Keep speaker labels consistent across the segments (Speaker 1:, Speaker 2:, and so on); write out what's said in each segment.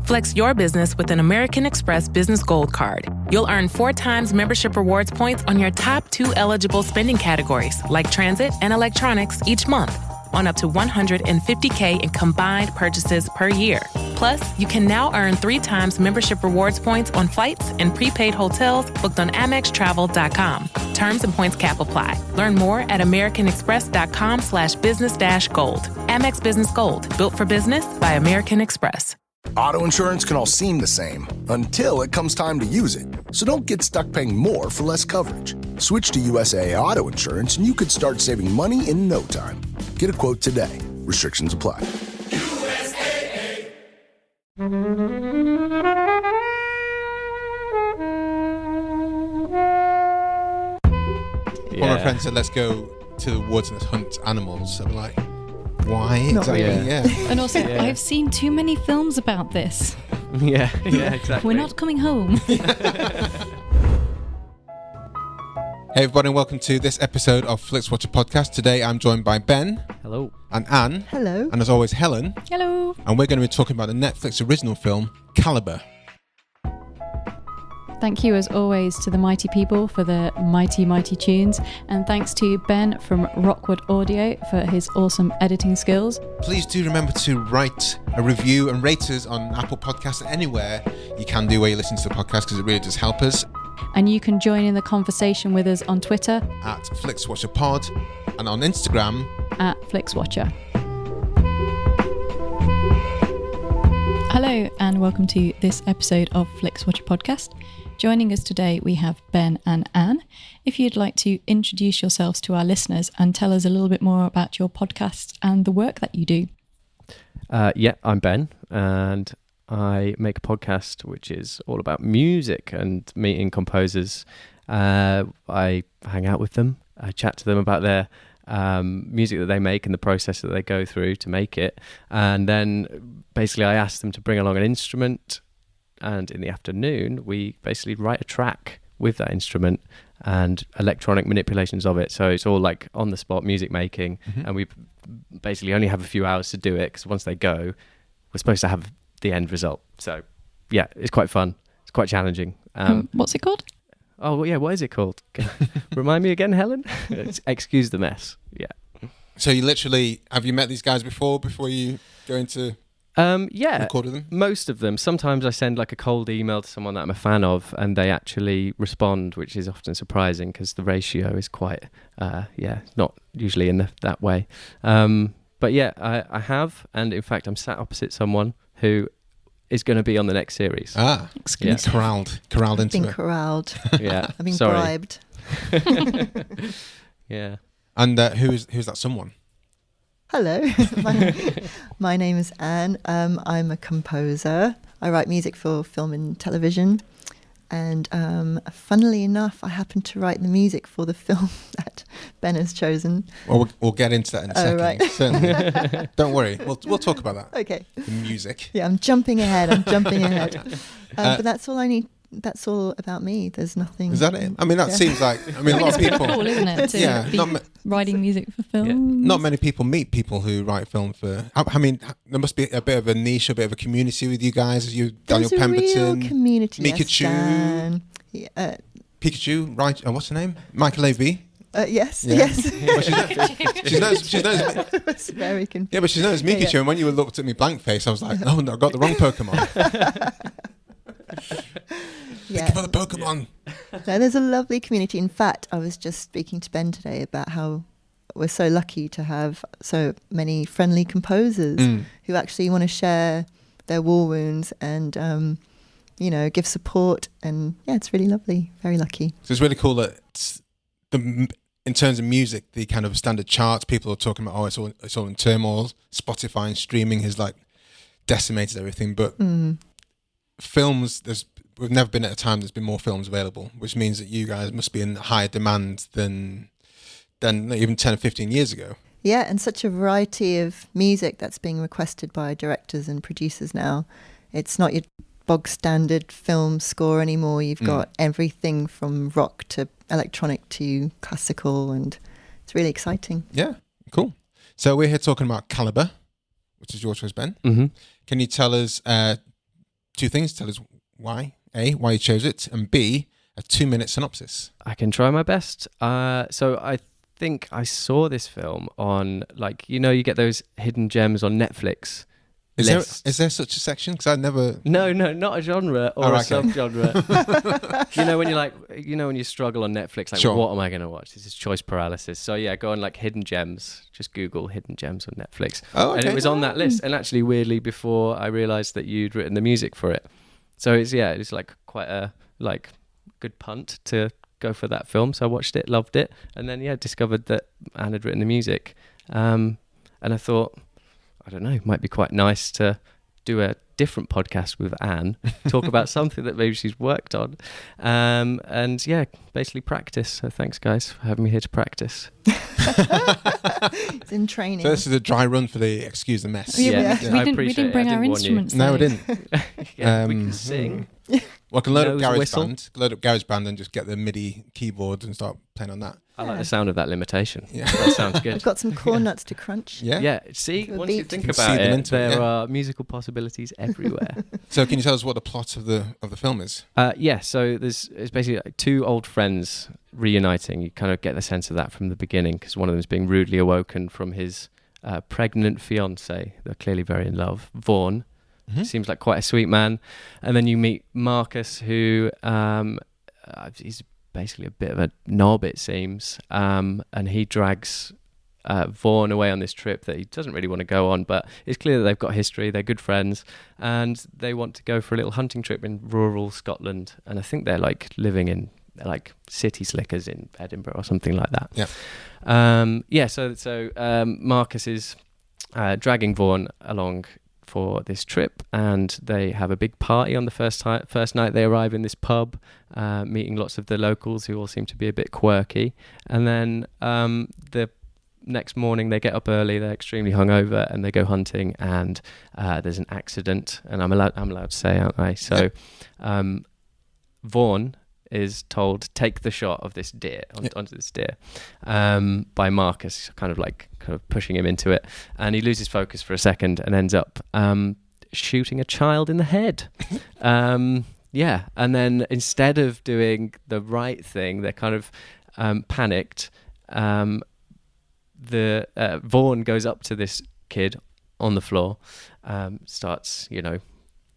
Speaker 1: Flex your business with an American Express Business Gold Card. You'll earn 4 times membership rewards points on your top 2 eligible spending categories, like transit and electronics, each month, on up to $150K in combined purchases per year. Plus, you can now earn 3 times membership rewards points on flights and prepaid hotels booked on AmexTravel.com. Terms and points cap apply. Learn more at AmericanExpress.com/business-gold. Amex Business Gold, built for business by American Express.
Speaker 2: Auto insurance can all seem the same until it comes time to use it. So don't get stuck paying more for less coverage. Switch to USAA Auto Insurance and you could start saving money in no time. Get a quote today. Restrictions apply.
Speaker 3: USAA.
Speaker 4: One of my friends said, let's go to the woods and hunt animals. I'm like, why?
Speaker 5: Not
Speaker 4: exactly.
Speaker 5: really.
Speaker 4: Yeah.
Speaker 6: And also, I've seen too many films about this.
Speaker 7: Yeah, exactly.
Speaker 6: We're not coming home.
Speaker 4: Hey everybody, and welcome to this episode of Flixwatcher podcast. Today I'm joined by Ben.
Speaker 7: Hello.
Speaker 4: And Anne.
Speaker 5: Hello.
Speaker 4: And as always, Helen.
Speaker 6: Hello.
Speaker 4: And we're going to be talking about the Netflix original film, Calibre.
Speaker 6: Thank you, as always, to the mighty people for their mighty, mighty tunes. And thanks to Ben from Rockwood Audio for his awesome editing skills.
Speaker 4: Please do remember to write a review and rate us on Apple Podcasts and anywhere you can do where you listen to the podcast, because it really does help us.
Speaker 6: And you can join in the conversation with us on Twitter
Speaker 4: at FlixWatcherPod and on Instagram
Speaker 6: at Flixwatcher. Hello and welcome to this episode of Flixwatcher podcast. Joining us today we have Ben and Anne. If you'd like to introduce yourselves to our listeners and tell us a little bit more about your podcast and the work that you do.
Speaker 7: I'm Ben, and I make a podcast which is all about music and meeting composers. I hang out with them, I chat to them about their music that they make and the process that they go through to make it. And then basically I ask them to bring along an instrument, and in the afternoon we basically write a track with that instrument and electronic manipulations of it. So it's all like on the spot music making, and we basically only have a few hours to do it, because once they go, we're supposed to have the end result. So yeah, it's quite fun. It's quite challenging.
Speaker 6: What's it called?
Speaker 7: Oh yeah, what is it called? Remind me again, Helen. Excuse the mess. Yeah.
Speaker 4: So you literally, have you met these guys before you go into record with them?
Speaker 7: Most of them. Sometimes I send like a cold email to someone that I'm a fan of and they actually respond, which is often surprising because the ratio is quite not usually in that way. But yeah, I have, and in fact I'm sat opposite someone who is going to be on the next series.
Speaker 6: Exclusive.
Speaker 4: Corralled into
Speaker 5: I've been
Speaker 4: it.
Speaker 5: corralled.
Speaker 7: Yeah.
Speaker 5: I've been
Speaker 7: Sorry.
Speaker 5: bribed.
Speaker 7: Yeah.
Speaker 4: And who's that someone?
Speaker 5: Hello. My name is Anne. I'm a composer. I write music for film and television. And funnily enough, I happen to write the music for the film that Ben has chosen.
Speaker 4: Well, we'll get into that in a second.
Speaker 5: Right.
Speaker 4: Certainly. Don't worry. We'll talk about that.
Speaker 5: Okay.
Speaker 4: The music.
Speaker 5: Yeah, I'm jumping ahead. But that's all I need. That's all about me. There's nothing.
Speaker 4: Is that it? I mean, that seems like... I mean, a lot of people...
Speaker 6: Cool, isn't it? To be writing music for film.
Speaker 7: Yeah.
Speaker 4: Not many people meet people who write film for... I mean, there must be a bit of a niche, a bit of a community with you guys. Daniel
Speaker 5: There's
Speaker 4: Pemberton,
Speaker 5: a real community.
Speaker 4: Pikachu.
Speaker 5: Yes, Dan.
Speaker 4: Pikachu, right? What's her name? Michael A.V.
Speaker 5: Yes,
Speaker 4: Yeah.
Speaker 5: yes.
Speaker 4: Well, she knows.
Speaker 5: I was very confused.
Speaker 4: Yeah, but she knows Mikachu.
Speaker 5: Yeah.
Speaker 4: And when you looked at me blank face, I was like, "Oh no, I got the wrong Pokemon." Thank you for the Pokemon.
Speaker 5: No, there's a lovely community. In fact, I was just speaking to Ben today about how we're so lucky to have so many friendly composers who actually want to share their war wounds and give support. And yeah, it's really lovely. Very lucky.
Speaker 4: So it's really cool that in terms of music, the kind of standard charts, people are talking about, it's all in turmoil. Spotify and streaming has like decimated everything. But films, we've never been at a time there's been more films available, which means that you guys must be in higher demand than even 10 or 15 years ago.
Speaker 5: Yeah, and such a variety of music that's being requested by directors and producers now. It's not your bog standard film score anymore. You've got everything from rock to electronic to classical, and it's really exciting.
Speaker 4: Yeah, cool. So we're here talking about Calibre, which is your choice, Ben.
Speaker 7: Mm-hmm.
Speaker 4: Can you tell us two things. Tell us why. A, why you chose it, and B, a 2-minute synopsis.
Speaker 7: I can try my best. So I think I saw this film on, like, you get those hidden gems on Netflix.
Speaker 4: Is there such a section? Because I never...
Speaker 7: No, not a genre or a subgenre. When you struggle on Netflix, like,
Speaker 4: Sure.
Speaker 7: What am I going to watch? This is choice paralysis. So yeah, go on like hidden gems. Just Google hidden gems on Netflix.
Speaker 4: Oh, okay.
Speaker 7: And it was on that list. And actually, weirdly, before I realised that you'd written the music for it. So it's like quite a good punt to go for that film. So I watched it, loved it, and then discovered that Anne had written the music. And I thought, I don't know, it might be quite nice to do a different podcast with Anne, talk about something that maybe she's worked on, and basically practice. So thanks, guys, for having me here to practice.
Speaker 5: It's in training.
Speaker 4: So this is a dry run for the Excuse the Mess.
Speaker 6: Yeah.
Speaker 7: I
Speaker 6: We
Speaker 7: appreciate
Speaker 6: didn't bring
Speaker 7: it. I
Speaker 6: our
Speaker 7: didn't warn you.
Speaker 6: instruments.
Speaker 4: No, we
Speaker 6: though.
Speaker 4: didn't.
Speaker 7: We can sing.
Speaker 4: Well, I can load up
Speaker 7: Nose
Speaker 4: GarageBand and just get the MIDI keyboards and start playing on that.
Speaker 7: I like the sound of that limitation.
Speaker 4: Yeah.
Speaker 7: That sounds good.
Speaker 5: I've got some corn nuts to crunch.
Speaker 4: Yeah.
Speaker 7: Yeah, see,
Speaker 5: To a
Speaker 7: once you
Speaker 5: beat.
Speaker 7: think
Speaker 4: You can
Speaker 7: about
Speaker 4: see them
Speaker 7: it,
Speaker 4: into it,
Speaker 7: there
Speaker 4: yeah.
Speaker 7: are musical possibilities everywhere.
Speaker 4: So can you tell us what the plot of the film is?
Speaker 7: So it's basically like two old friends reuniting. You kind of get the sense of that from the beginning, because one of them is being rudely awoken from his pregnant fiancée. They're clearly very in love. Vaughn seems like quite a sweet man. And then you meet Marcus, who he's basically a bit of a knob, it seems, and he drags Vaughn away on this trip that he doesn't really want to go on, but it's clear that they've got history, they're good friends, and they want to go for a little hunting trip in rural Scotland, and I think they're like living in like city slickers in Edinburgh or something like that. So Marcus is dragging Vaughn along for this trip, and they have a big party on the first night. They arrive in this pub, meeting lots of the locals who all seem to be a bit quirky, and then the next morning they get up early, they're extremely hungover, and they go hunting, and there's an accident, and I'm allowed to say, aren't I? So Vaughn is told, take the shot of this deer onto this deer, by Marcus, kind of pushing him into it, and he loses focus for a second and ends up shooting a child in the head. And then instead of doing the right thing, they're kind of panicked. Vaughn goes up to this kid on the floor, starts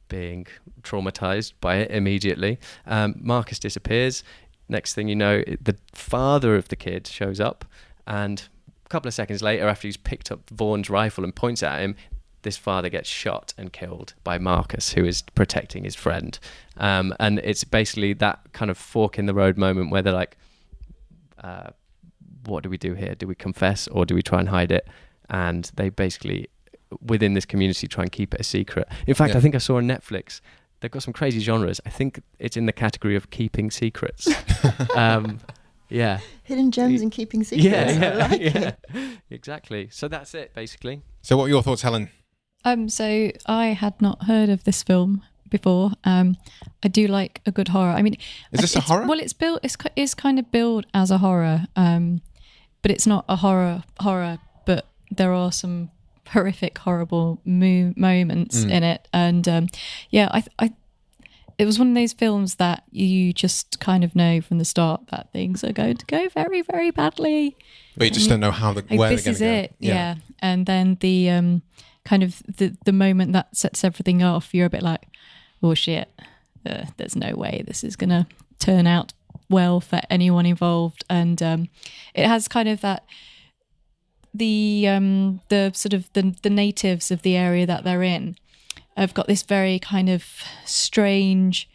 Speaker 7: being traumatized by it immediately. Marcus disappears. Next thing you know, the father of the kid shows up, and a couple of seconds later, after he's picked up Vaughn's rifle and points at him, this father gets shot and killed by Marcus, who is protecting his friend. And it's basically that kind of fork in the road moment where they're like, what do we do here? Do we confess or do we try and hide it? And they basically, within this community, try and keep it a secret. In fact, I think I saw on Netflix, they've got some crazy genres. I think it's in the category of keeping secrets.
Speaker 5: Hidden gems and keeping secrets. I like it.
Speaker 7: Exactly. So that's it, basically.
Speaker 4: So what are your thoughts, Helen?
Speaker 6: So I had not heard of this film before. I do like a good horror. I mean,
Speaker 4: is this a horror?
Speaker 6: Well, it's kind of billed as a horror, but it's not a horror. But there are some horrific, horrible moments in it, and it was one of those films that you just kind of know from the start that things are going to go very, very badly.
Speaker 4: But you just don't know where they're going to go.
Speaker 6: This is it, yeah. And then the kind of the moment that sets everything off, you're a bit like, oh shit, there's no way this is going to turn out well for anyone involved. And it has kind of that, the sort of the natives of the area that they're in have got this very kind of strange,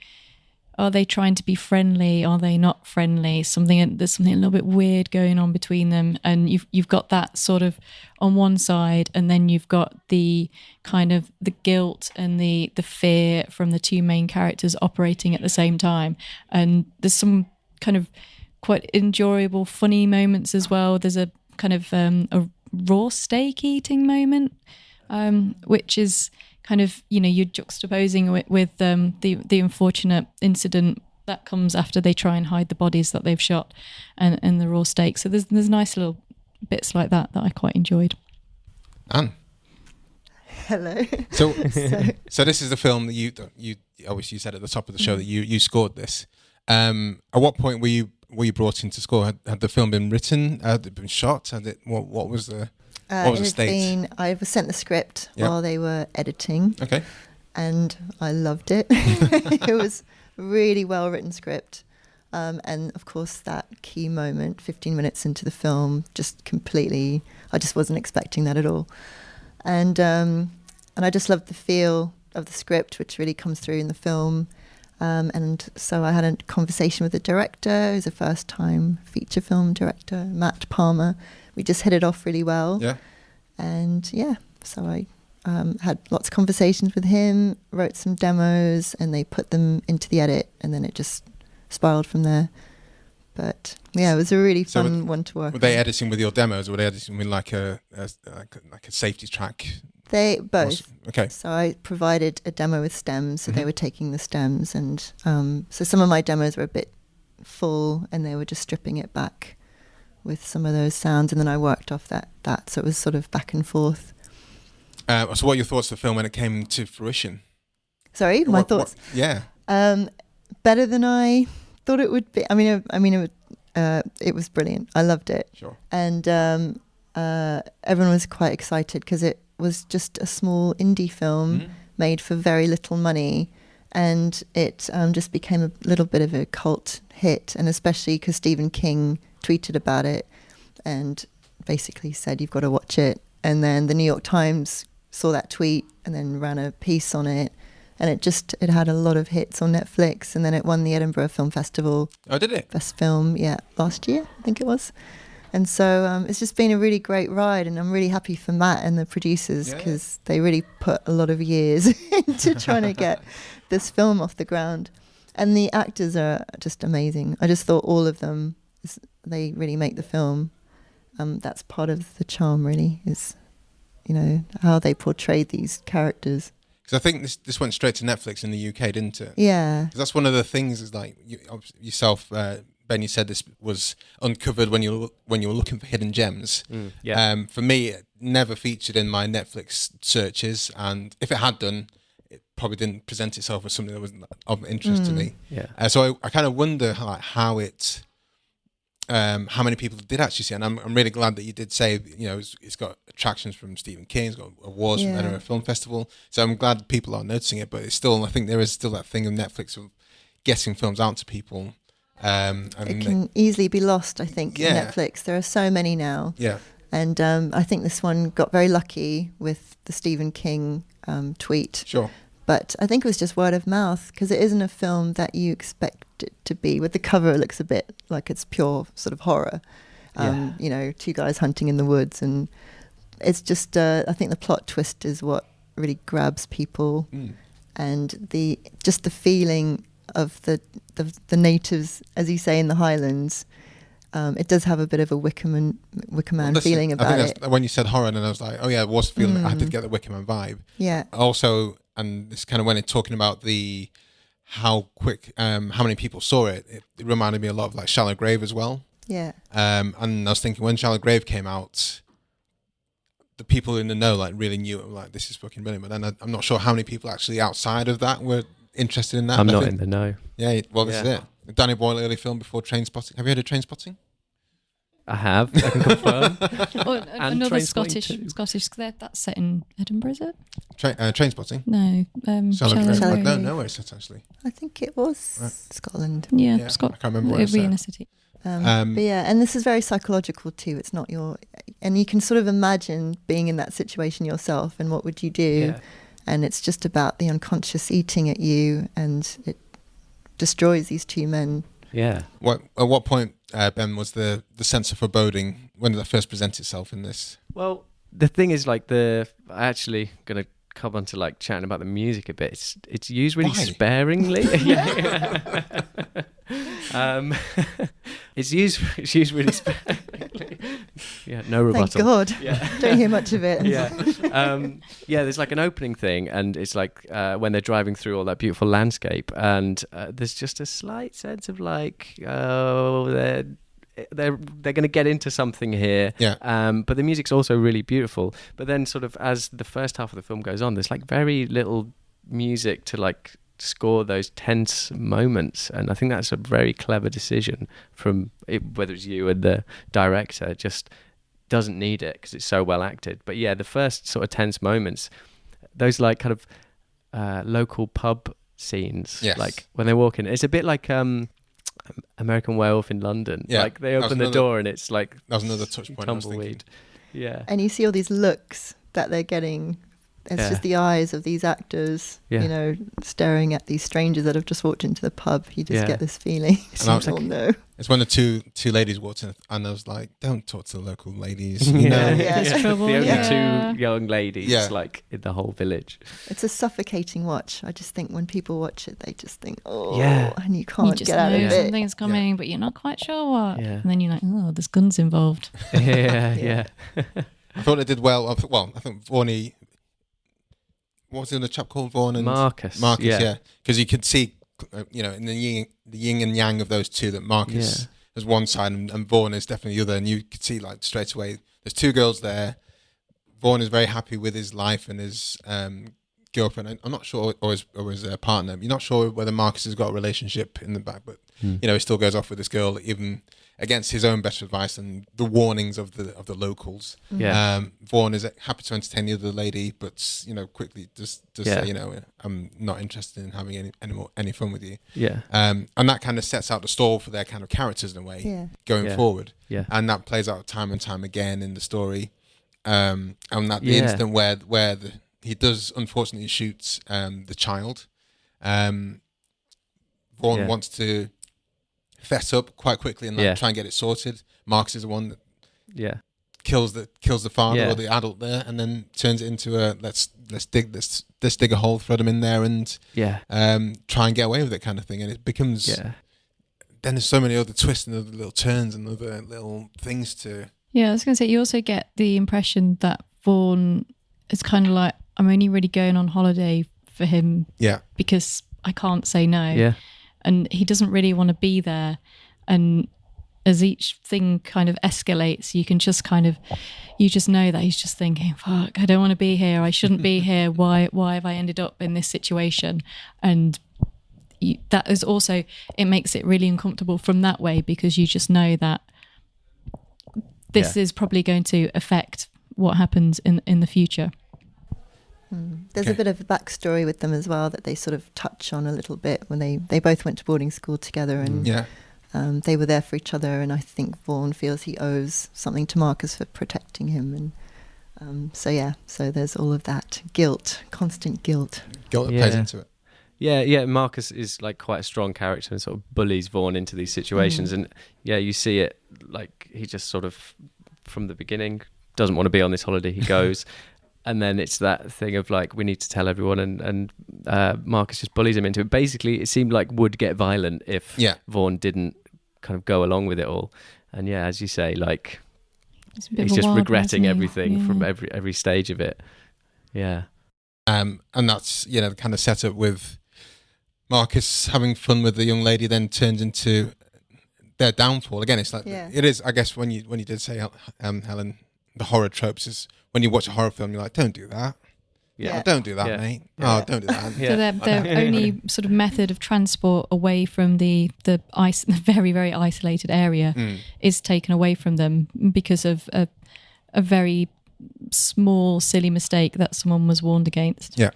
Speaker 6: are they trying to be friendly, are they not friendly, there's something a little bit weird going on between them, and you've got that sort of on one side, and then you've got the kind of the guilt and the fear from the two main characters operating at the same time. And there's some kind of quite enjoyable funny moments as well. There's a kind of a raw steak eating moment, which is kind of, you're juxtaposing with the unfortunate incident that comes after they try and hide the bodies that they've shot, and the raw steak. So there's nice little bits like that I quite enjoyed.
Speaker 4: Anne?
Speaker 5: Hello.
Speaker 4: So this is the film that you obviously you said at the top of the show that you scored this. At what point were you brought in to score? Had the film been written? Had it been shot? What was the state?
Speaker 5: I was sent the script while they were editing.
Speaker 4: Okay.
Speaker 5: And I loved it. It was a really well written script. And of course that key moment, 15 minutes into the film, I just wasn't expecting that at all. And I just loved the feel of the script, which really comes through in the film. And so I had a conversation with the director, who's a first-time feature film director, Matt Palmer. We just hit it off really well.
Speaker 4: Yeah.
Speaker 5: And so I had lots of conversations with him, wrote some demos, and they put them into the edit, and then it just spiraled from there. But yeah, it was a really fun one to work on.
Speaker 4: Were they editing with your demos, or were they editing with like a safety track?
Speaker 5: They both.
Speaker 4: Okay.
Speaker 5: So I provided a demo with stems, so they were taking the stems, and so some of my demos were a bit full, and they were just stripping it back with some of those sounds, and then I worked off that. So it was sort of back and forth.
Speaker 4: So what are your thoughts of the film when it came to fruition?
Speaker 5: Sorry, my thoughts?
Speaker 4: Yeah.
Speaker 5: Better than I thought it would be. I mean, it was brilliant. I loved it.
Speaker 4: Sure.
Speaker 5: And everyone was quite excited because it was just a small indie film made for very little money, and it just became a little bit of a cult hit, and especially because Stephen King tweeted about it and basically said, you've got to watch it. And then the New York Times saw that tweet and then ran a piece on it. And it had a lot of hits on Netflix, and then it won the Edinburgh Film Festival.
Speaker 4: Oh, did it?
Speaker 5: Best film, last year, I think it was. And so it's just been a really great ride, and I'm really happy for Matt and the producers because they really put a lot of years into trying to get this film off the ground. And the actors are just amazing. I just thought all of them, they really make the film. That's part of the charm, really, is, how they portrayed these characters.
Speaker 4: Because I think this went straight to Netflix in the UK, didn't it?
Speaker 5: Yeah.
Speaker 4: 'Cause that's one of the things is like yourself, Ben. You said this was uncovered when you were looking for hidden gems. For me, it never featured in my Netflix searches, and if it had done, it probably didn't present itself as something that was of interest to me.
Speaker 7: Yeah.
Speaker 4: So I kind of wonder how many people did actually see it. And I'm really glad that you did say, it's got attractions from Stephen King, it's got awards from Edinburgh Film Festival. So I'm glad people are noticing it, but it's still, I think there is still that thing of Netflix of getting films out to people. And
Speaker 5: it can easily be lost, I think, in Netflix. There are so many now.
Speaker 4: Yeah.
Speaker 5: And I think this one got very lucky with the Stephen King tweet.
Speaker 4: Sure.
Speaker 5: But I think it was just word of mouth, because it isn't a film that you expect it to be. With the cover, it looks a bit like it's pure sort of horror. Two guys hunting in the woods, and it's just I think the plot twist is what really grabs people, and the feeling of the natives, as you say, in the Highlands. It does have a bit of a Wicker Man feeling about it.
Speaker 4: When you said horror, and I was like, oh yeah, it was feeling. I did get the Wicker Man vibe.
Speaker 5: Yeah.
Speaker 4: Also, and this kind of when it's talking about how many people saw it, it reminded me a lot of like Shallow Grave as well.
Speaker 5: Yeah.
Speaker 4: And I was thinking when Shallow Grave came out, the people in the know like really knew it. Like, this is fucking brilliant. But then I'm not sure how many people actually outside of that were interested in that.
Speaker 7: I'm not in the know.
Speaker 4: Yeah. Well, this is it. Danny Boyle early film before Trainspotting. Have you heard of Trainspotting?
Speaker 7: I have. I can confirm.
Speaker 6: Another Scottish. That's set in Edinburgh, is it?
Speaker 4: Trainspotting?
Speaker 6: No.
Speaker 4: I don't know where it's set actually.
Speaker 5: I think it was Scotland.
Speaker 6: Yeah,
Speaker 4: I can't remember where it's
Speaker 6: in a
Speaker 4: set.
Speaker 6: city.
Speaker 5: But and this is very psychological too. It's not and you can sort of imagine being in that situation yourself, and what would you do?
Speaker 7: Yeah.
Speaker 5: And it's just about the unconscious eating at you, and it destroys these two men.
Speaker 7: Yeah.
Speaker 4: At what point, Ben, was the sense of foreboding, when did that first present itself in this?
Speaker 7: Well, the thing is, like, I actually going to come on to like chatting about the music a bit. It's used really sparingly. It's used really sparingly. Yeah, no rebuttal.
Speaker 5: Thank God.
Speaker 7: Yeah.
Speaker 5: Don't hear much of it.
Speaker 7: There's like an opening thing, and it's like when they're driving through all that beautiful landscape, and there's just a slight sense of like, they're going to get into something here.
Speaker 4: Yeah.
Speaker 7: But the music's also really beautiful. But then sort of as the first half of the film goes on, there's like very little music to like score those tense moments, and I think that's a very clever decision from whether it's you and the director. It just doesn't need it because it's so well acted. But yeah, the first sort of tense moments, those like kind of local pub scenes,
Speaker 4: Yes.
Speaker 7: like when they walk in, it's a bit like American Werewolf in London.
Speaker 4: Yeah.
Speaker 7: Like they open the door and it's like
Speaker 4: That was another touch point I was thinking.
Speaker 7: tumbleweed. Yeah.
Speaker 5: And you see all these looks that they're getting. It's
Speaker 7: Yeah.
Speaker 5: just the eyes of these actors,
Speaker 7: Yeah.
Speaker 5: you know, staring at these strangers that have just walked into the pub. You just
Speaker 7: Yeah.
Speaker 5: get this feeling.
Speaker 4: And I was
Speaker 5: Oh no.
Speaker 4: It's when the two ladies walked in, and I was like, "Don't talk to the local ladies." You
Speaker 7: Yeah.
Speaker 4: know?
Speaker 5: Yeah.
Speaker 6: There's trouble.
Speaker 7: The only
Speaker 6: Yeah.
Speaker 7: two young ladies
Speaker 4: Yeah.
Speaker 7: like in the whole village.
Speaker 5: It's a suffocating watch. I just think when people watch it, they just think, oh,
Speaker 7: Yeah.
Speaker 5: and you
Speaker 6: You
Speaker 5: can't
Speaker 6: just
Speaker 5: get out
Speaker 6: know
Speaker 5: of it.
Speaker 6: something's coming, but you're not quite sure what.
Speaker 7: Yeah.
Speaker 6: And then you're like, oh, there's guns involved.
Speaker 7: Yeah.
Speaker 4: I thought it did well. I think Vaughn. What was the other chap called? Vaughn and
Speaker 7: Marcus.
Speaker 4: Marcus,
Speaker 7: Yeah.
Speaker 4: yeah, because you could see, in the yin and yang of those two, that Marcus is one side and Vaughn is definitely the other, and you could see like straight away. There's two girls there. Vaughn is very happy with his life and his girlfriend. I'm not sure, or his partner. You're not sure whether Marcus has got a relationship in the back, but he still goes off with this girl, even against his own better advice and the warnings of the locals.
Speaker 7: Yeah.
Speaker 4: Vaughn is happy to entertain the other lady, but quickly just
Speaker 7: Yeah.
Speaker 4: say, I'm not interested in having any fun with you.
Speaker 7: Yeah.
Speaker 4: And that kind of sets out the stall for their kind of characters in a way going
Speaker 7: Yeah.
Speaker 4: forward.
Speaker 7: Yeah.
Speaker 4: And that plays out time and time again in the story. And that the
Speaker 7: Yeah.
Speaker 4: instant where he does unfortunately shoots the child. Vaughn
Speaker 7: Yeah.
Speaker 4: wants to fess up quite quickly and try and get it sorted. Marcus is the one that
Speaker 7: Yeah.
Speaker 4: kills the father
Speaker 7: Yeah.
Speaker 4: or the adult there, and then turns it into a let's dig a hole, throw them in there, and
Speaker 7: Yeah.
Speaker 4: try and get away with it kind of thing. And it becomes then there's so many other twists and other little turns and other little things to.
Speaker 6: Yeah, I was going to say, you also get the impression that Vaughn is kind of like, I'm only really going on holiday for him because I can't say no.
Speaker 7: Yeah.
Speaker 6: And he doesn't really want to be there. And as each thing kind of escalates, you can just you just know that he's just thinking, fuck, I don't want to be here. I shouldn't be here. Why have I ended up in this situation? And that is also, it makes it really uncomfortable from that way, because you just know that this is probably going to affect what happens in the future.
Speaker 5: There's a bit of a backstory with them as well that they sort of touch on a little bit when they both went to boarding school together, and they were there for each other, and I think Vaughn feels he owes something to Marcus for protecting him, and so there's all of that constant guilt
Speaker 4: that plays into it.
Speaker 7: Yeah, Marcus is like quite a strong character and sort of bullies Vaughn into these situations, and you see it, like he just sort of from the beginning doesn't want to be on this holiday. He goes. And then it's that thing of like, we need to tell everyone, and Marcus just bullies him into it. Basically, it seemed like would get violent if Vaughn didn't kind of go along with it all. And as you say, like he's just regretting everything from every stage of it. Yeah.
Speaker 4: And that's, the kind of setup with Marcus having fun with the young lady then turns into their downfall. Again, it's like, it is, I guess, when you did say, Helen, the horror tropes is, when you watch a horror film, you're like, don't do that. Yeah. Oh, don't do that, mate. Yeah. Oh, don't do that.
Speaker 6: So their only sort of method of transport away from the very, very isolated area is taken away from them because of a very small, silly mistake that someone was warned against.
Speaker 4: Yeah.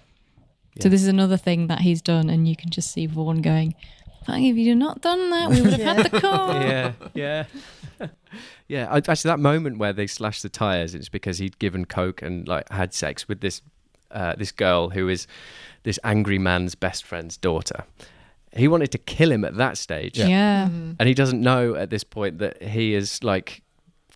Speaker 6: So this is another thing that he's done, and you can just see Vaughn going, if you'd not done that, we would have had the car.
Speaker 7: Yeah. Yeah, actually, that moment where they slash the tires, it's because he'd given coke and like had sex with this girl who is this angry man's best friend's daughter. He wanted to kill him at that stage,
Speaker 6: and
Speaker 7: he doesn't know at this point that he has like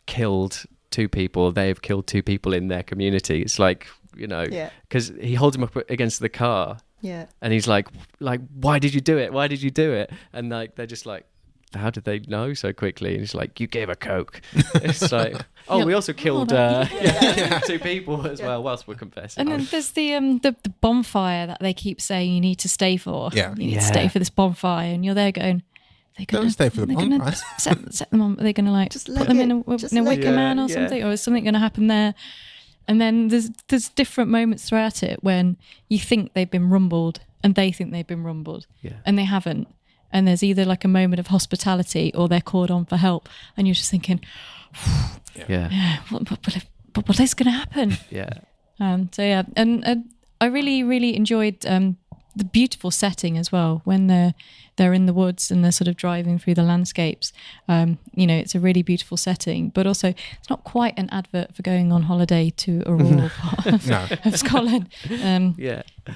Speaker 7: killed two people. They have killed two people in their community. It's like because he holds him up against the car, and he's like, why did you do it? Why did you do it? And like they're just like, how did they know so quickly? And he's like, you gave her coke. It's like, we also killed two people as well whilst we're confessing.
Speaker 6: And then there's the bonfire that they keep saying you need to stay for.
Speaker 4: Yeah.
Speaker 6: You need to stay for this bonfire. And you're there going, They're gonna,
Speaker 4: Don't stay for the
Speaker 6: they're gonna
Speaker 4: bonfire.
Speaker 6: set them on. They're going to like
Speaker 5: Just
Speaker 6: put
Speaker 5: let
Speaker 6: them
Speaker 5: it-
Speaker 6: in a
Speaker 5: just
Speaker 6: wicker
Speaker 5: let it-
Speaker 6: man or
Speaker 7: Yeah.
Speaker 6: something, or is something going to happen there? And then there's different moments throughout it when you think they've been rumbled and they think they've been rumbled, and they haven't. And there's either like a moment of hospitality or they're called on for help, and you're just thinking, what is going to happen?
Speaker 7: Yeah.
Speaker 6: So yeah, and I really enjoyed the beautiful setting as well when they're in the woods and they're sort of driving through the landscapes. It's a really beautiful setting, but also it's not quite an advert for going on holiday to a rural part of Scotland,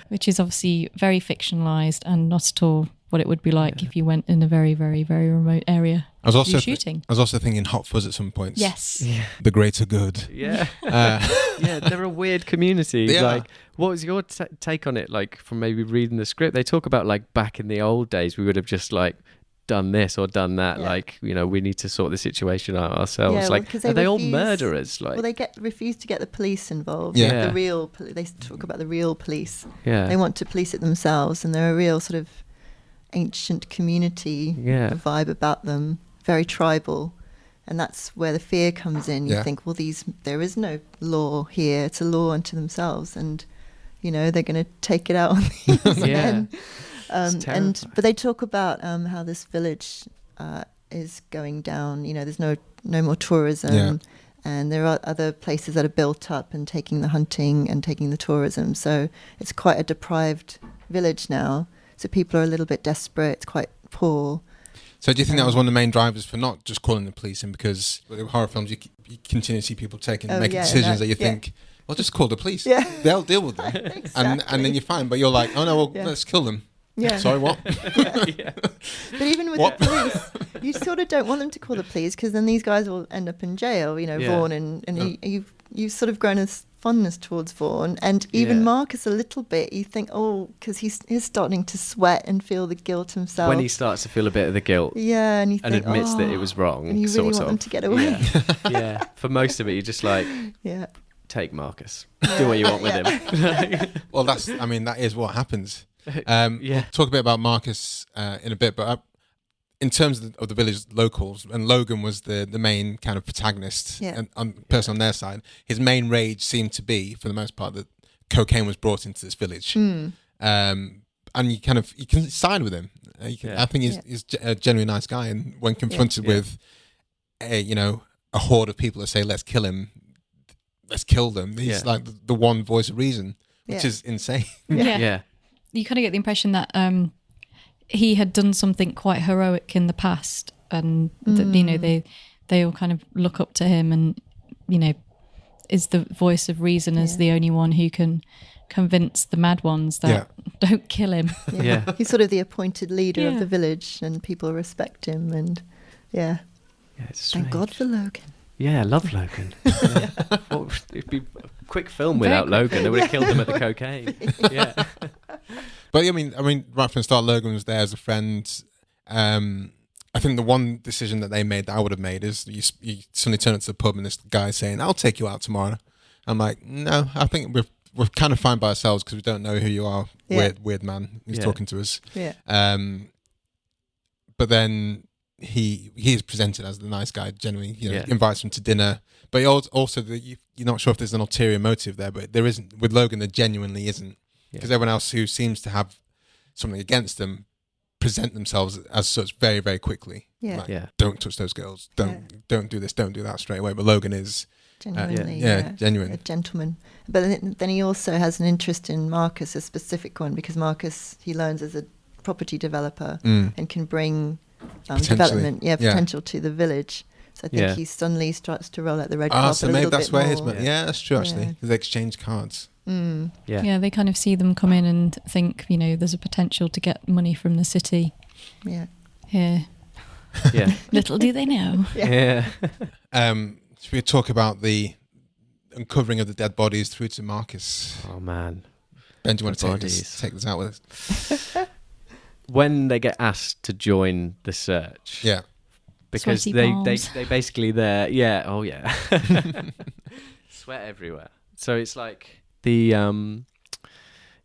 Speaker 6: which is obviously very fictionalised and not at all what it would be like if you went in a very, very, very remote area.
Speaker 4: I was also
Speaker 6: shooting.
Speaker 4: I was also thinking Hot Fuzz at some points.
Speaker 6: Yes.
Speaker 7: Yeah.
Speaker 4: The greater good.
Speaker 7: Yeah. They're a weird community.
Speaker 4: Yeah.
Speaker 7: Like, what was your take on it? Like, from maybe reading the script, they talk about like back in the old days, we would have just like done this or done that.
Speaker 5: Yeah.
Speaker 7: Like, we need to sort the situation out ourselves.
Speaker 5: Yeah, well,
Speaker 7: like,
Speaker 5: 'cause
Speaker 7: are they all
Speaker 5: refuse-
Speaker 7: murderers? Like,
Speaker 5: Well, they refuse to get the police involved.
Speaker 4: Yeah.
Speaker 5: Like
Speaker 7: Yeah.
Speaker 5: the real. They talk about the real police.
Speaker 7: yeah,
Speaker 5: They want to police it themselves, and they're a real sort of ancient community
Speaker 7: Yeah.
Speaker 5: vibe about them, very tribal, and that's where the fear comes in. You
Speaker 4: Yeah.
Speaker 5: think, well, there is no law here; it's a law unto themselves, and they're going to take it out on these
Speaker 7: Yeah.
Speaker 5: men.
Speaker 7: It's terrifying.
Speaker 5: But they talk about how this village is going down. There's no more tourism.
Speaker 4: Yeah.
Speaker 5: And there are other places that are built up and taking the hunting and taking the tourism. So it's quite a deprived village now. So people are a little bit desperate. It's quite poor.
Speaker 4: So do you think that was one of the main drivers for not just calling the police in? Because with horror films, you continue to see people making decisions that you think, well, just call the police.
Speaker 5: Yeah.
Speaker 4: They'll deal with them. And then you're fine. But you're like, oh no, well,
Speaker 5: Yeah.
Speaker 4: let's kill them.
Speaker 5: Yeah.
Speaker 4: Sorry, what?
Speaker 5: But even with
Speaker 4: What?
Speaker 5: the police, you sort of don't want them to call the police because then these guys will end up in jail.
Speaker 7: Yeah.
Speaker 5: Vaughn and you've sort of grown a fondness towards Vaughn, and even
Speaker 7: Yeah.
Speaker 5: Marcus a little bit. You think, because he's starting to sweat and feel the guilt himself.
Speaker 7: when he starts to feel a bit of the guilt
Speaker 5: yeah, and you
Speaker 7: and
Speaker 5: think,
Speaker 7: admits that it was wrong,
Speaker 5: and you really
Speaker 7: sort
Speaker 5: want
Speaker 7: of.
Speaker 5: them to get away.
Speaker 7: Yeah. Yeah. For most of it, you're just like,
Speaker 5: Yeah.
Speaker 7: take Marcus, do what you want with him.
Speaker 4: Well, that is what happens.
Speaker 7: Yeah.
Speaker 4: We'll talk a bit about Marcus in a bit, but in terms of the village locals, and Logan was the main kind of protagonist and person on their side, his main rage seemed to be, for the most part, that cocaine was brought into this village. And you can side with him. I think he's a genuinely nice guy, and when confronted with a horde of people that say, let's kill him, let's kill them, he's like the one voice of reason, which is insane.
Speaker 7: Yeah.
Speaker 6: You kind of get the impression that he had done something quite heroic in the past, and that, they all kind of look up to him, and is the voice of reason, as the only one who can convince the mad ones that don't kill him.
Speaker 7: Yeah.
Speaker 5: He's sort of the appointed leader of the village, and people respect him. And
Speaker 7: Yeah, it's
Speaker 5: thank God for Logan.
Speaker 7: Yeah, I love Logan. Yeah. Well, it'd be a quick film without Logan. They would have killed him at the cocaine. Yeah.
Speaker 4: But I mean, right from the start, Logan was there as a friend. I think the one decision that they made that I would have made is you suddenly turn up to the pub and this guy saying, "I'll take you out tomorrow." I'm like, no, I think we're kind of fine by ourselves because we don't know who you are, weird man who's talking to us.
Speaker 5: Yeah.
Speaker 4: But then he is presented as the nice guy, genuinely, invites him to dinner. But also you're not sure if there's an ulterior motive there, but there isn't. With Logan, there genuinely isn't. Because everyone else who seems to have something against them present themselves as such very, very quickly.
Speaker 5: Yeah.
Speaker 4: Like, don't touch those girls. Don't do this. Don't do that straight away. But Logan is
Speaker 5: Genuinely,
Speaker 4: genuine.
Speaker 5: a gentleman. But then he also has an interest in Marcus, a specific one, because Marcus, he learns as a property developer and can bring development, potential to the village. So I think he suddenly starts to roll out the red carpet
Speaker 4: so
Speaker 5: a
Speaker 4: maybe
Speaker 5: little
Speaker 4: that's
Speaker 5: bit
Speaker 4: where
Speaker 5: more.
Speaker 4: his that's true actually. They exchange cards.
Speaker 6: Yeah, they kind of see them come in and think, there's a potential to get money from the city.
Speaker 5: Yeah.
Speaker 6: Yeah.
Speaker 7: Yeah.
Speaker 6: Little do they know.
Speaker 7: Yeah.
Speaker 4: Should we talk about the uncovering of the dead bodies through to Marcus?
Speaker 7: Oh man.
Speaker 4: Ben, do you want to
Speaker 7: Bodies.
Speaker 4: take this out with us?
Speaker 7: When they get asked to join the search.
Speaker 4: Yeah.
Speaker 7: Because
Speaker 6: Sweaty
Speaker 7: they
Speaker 6: palms.
Speaker 7: basically sweat everywhere. So it's like the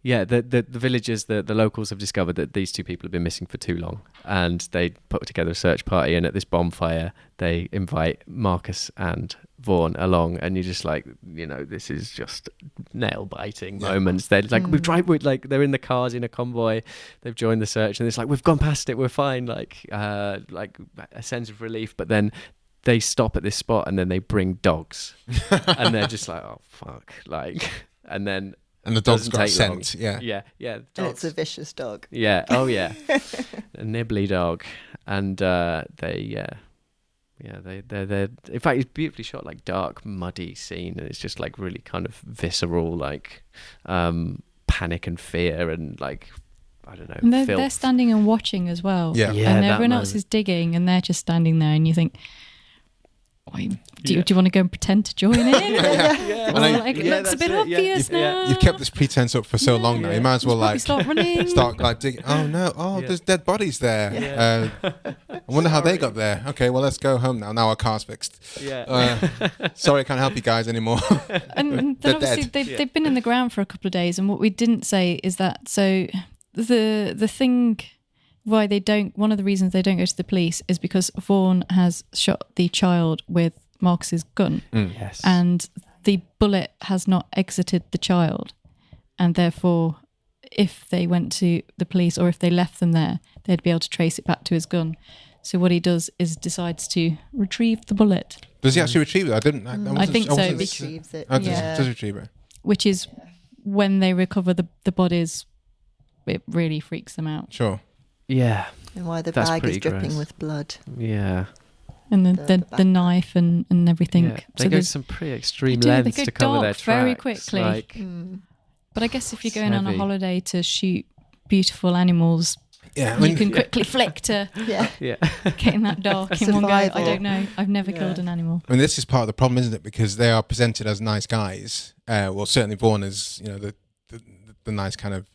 Speaker 7: Yeah, the villagers, the locals have discovered that these two people have been missing for too long, and they put together a search party, and at this bonfire they invite Marcus and Vaughn along, and you're just like, this is just nail-biting moments. They're like, they're in the cars in a convoy, they've joined the search, and it's like, we've gone past it, we're fine, like a sense of relief, but then they stop at this spot, and then they bring dogs, and they're just like, oh, fuck, like, and then...
Speaker 4: And the dog's got scent, yeah.
Speaker 7: Yeah.
Speaker 5: And it's a vicious dog.
Speaker 7: Yeah, oh yeah. A nibbly dog. And they're in fact, it's beautifully shot, like dark, muddy scene, and it's just like really kind of visceral, like panic and fear and like, I don't know,
Speaker 6: and they're standing and watching as well.
Speaker 4: Yeah.
Speaker 6: And everyone else is digging and they're just standing there, and you think, do you want to go and pretend to join in? It looks a bit obvious now.
Speaker 4: You've kept this pretense up for so long now. You might as well
Speaker 6: start running.
Speaker 4: Start like digging. Oh no! There's dead bodies there. I wonder how they got there. Okay, well let's go home now. Now our car's fixed. Sorry, I can't help you guys anymore.
Speaker 6: and then obviously they've been in the ground for a couple of days, and what we didn't say is that the thing. One of the reasons they don't go to the police is because Vaughn has shot the child with Marcus's gun.
Speaker 7: Yes.
Speaker 6: And the bullet has not exited the child. And therefore, if they went to the police or if they left them there, they'd be able to trace it back to his gun. So what he does is decides to retrieve the bullet.
Speaker 4: Does he actually retrieve it? I didn't.
Speaker 6: I think so.
Speaker 5: He retrieves it.
Speaker 4: Does retrieve it.
Speaker 6: Which is when they recover the bodies, it really freaks them out.
Speaker 4: Sure.
Speaker 7: Yeah.
Speaker 5: And why the bag is dripping
Speaker 7: gross.
Speaker 5: with blood.
Speaker 7: Yeah.
Speaker 6: And the knife and everything.
Speaker 7: Yeah. They go to some pretty extreme lengths to cover their tracks.
Speaker 6: Very quickly. But I guess if you're going on a holiday to shoot beautiful animals, you can quickly flick to getting that dark in one go. I don't know. I've never killed an animal.
Speaker 4: I mean, this is part of the problem, isn't it? Because they are presented as nice guys. Well, certainly Vaughn is, the nice kind of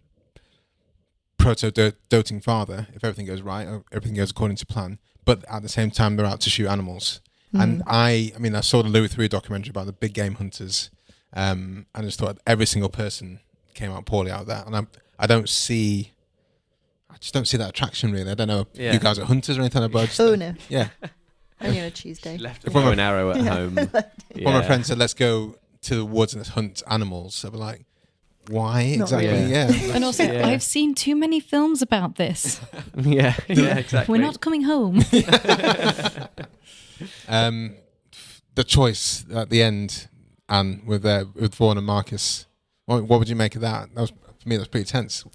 Speaker 4: proto-doting father, if everything goes right, or everything goes according to plan. But at the same time, they're out to shoot animals. And I saw the Louis Theroux documentary about the big game hunters, and I just thought every single person came out poorly out of that. And I just don't see that attraction, really. I don't know if you guys are hunters or anything. But
Speaker 5: no.
Speaker 4: Yeah.
Speaker 5: Only on a Tuesday.
Speaker 7: Left with an arrow at home.
Speaker 4: One of my friends said, let's go to the woods and let's hunt animals. So we're like, why exactly?
Speaker 6: And also, I've seen too many films about this.
Speaker 7: yeah, exactly.
Speaker 6: We're not coming home.
Speaker 4: The choice at the end, and with Vaughn and Marcus, what would you make of that? For me, that was pretty tense.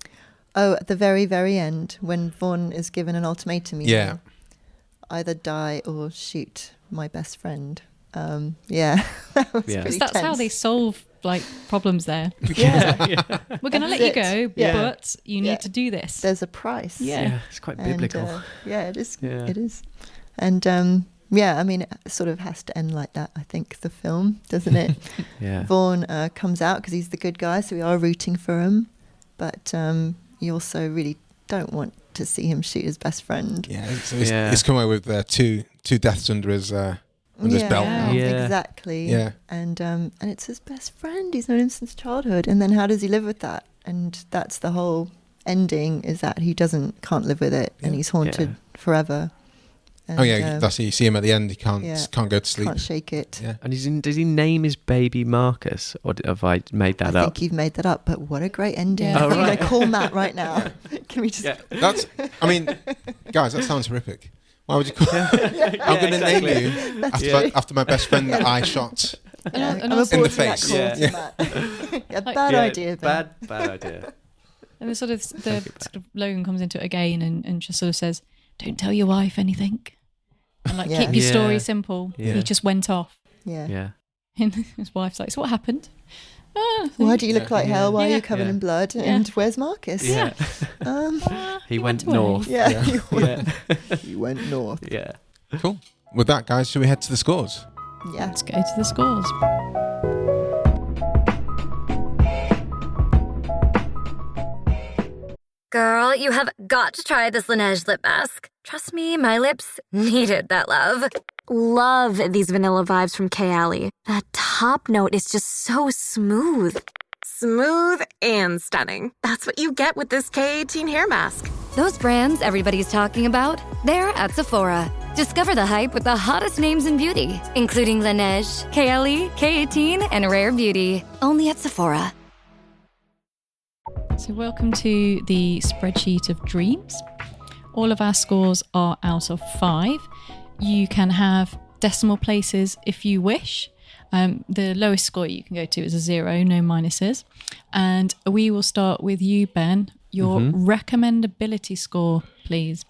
Speaker 5: Oh, at the very, very end, when Vaughn is given an ultimatum, either die or shoot my best friend. That was pretty
Speaker 6: That's
Speaker 5: tense.
Speaker 6: how they solve problems there. We're going to let you go, but you need to do this.
Speaker 5: There's a price.
Speaker 7: It's quite biblical.
Speaker 5: It is. It is. And it sort of has to end like that, I think, the film, doesn't it? Vaughn comes out because he's the good guy, so we are rooting for him, but you also really don't want to see him shoot his best friend.
Speaker 4: He's come away with two deaths under his belt now.
Speaker 5: Exactly. And it's his best friend. He's known him since childhood. And then how does he live with that? And that's the whole ending, is that he can't live with it, and he's haunted forever. And,
Speaker 4: that's it. You see him at the end. He can't go to sleep.
Speaker 5: Can't shake it.
Speaker 4: Yeah.
Speaker 7: And does he name his baby Marcus, or have I made that up?
Speaker 5: I think you've made that up. But what a great ending!
Speaker 6: Yeah.
Speaker 5: I'm going to call Matt right now. Can we just?
Speaker 4: Guys, that sounds horrific. Why would you call? I'm going to name you after my best friend that I shot
Speaker 6: And
Speaker 5: I'm
Speaker 6: also,
Speaker 5: in
Speaker 4: the face.
Speaker 5: Bad idea. Ben.
Speaker 7: Bad idea.
Speaker 6: And the sort of Logan comes into it again and just sort of says, "Don't tell your wife anything, and keep your story simple."
Speaker 7: Yeah.
Speaker 6: He just went off.
Speaker 5: Yeah.
Speaker 6: And his wife's like, "So what happened?"
Speaker 5: Why do you look like hell? Why are
Speaker 6: Yeah.
Speaker 5: you covered in blood?
Speaker 6: Yeah.
Speaker 5: And where's Marcus?
Speaker 7: Yeah. He went
Speaker 6: away.
Speaker 7: north.
Speaker 5: Yeah. He went north.
Speaker 7: Yeah.
Speaker 4: Cool. With that, guys, should we head to the scores?
Speaker 5: Yeah.
Speaker 6: Let's go to the scores.
Speaker 8: Girl, you have got to try this Laneige lip mask. Trust me, my lips needed that love. Love these vanilla vibes from Calibre. That top note is just so smooth.
Speaker 1: Smooth and stunning. That's what you get with this K18 hair mask.
Speaker 8: Those brands everybody's talking about, they're at Sephora. Discover the hype with the hottest names in beauty, including Laneige, KLE, K18, and Rare Beauty. Only at Sephora.
Speaker 6: So welcome to the spreadsheet of dreams. All of our scores are out of 5. You can have decimal places if you wish. The lowest score you can go to is a 0, no minuses. And we will start with you, Ben. Your recommendability score, please.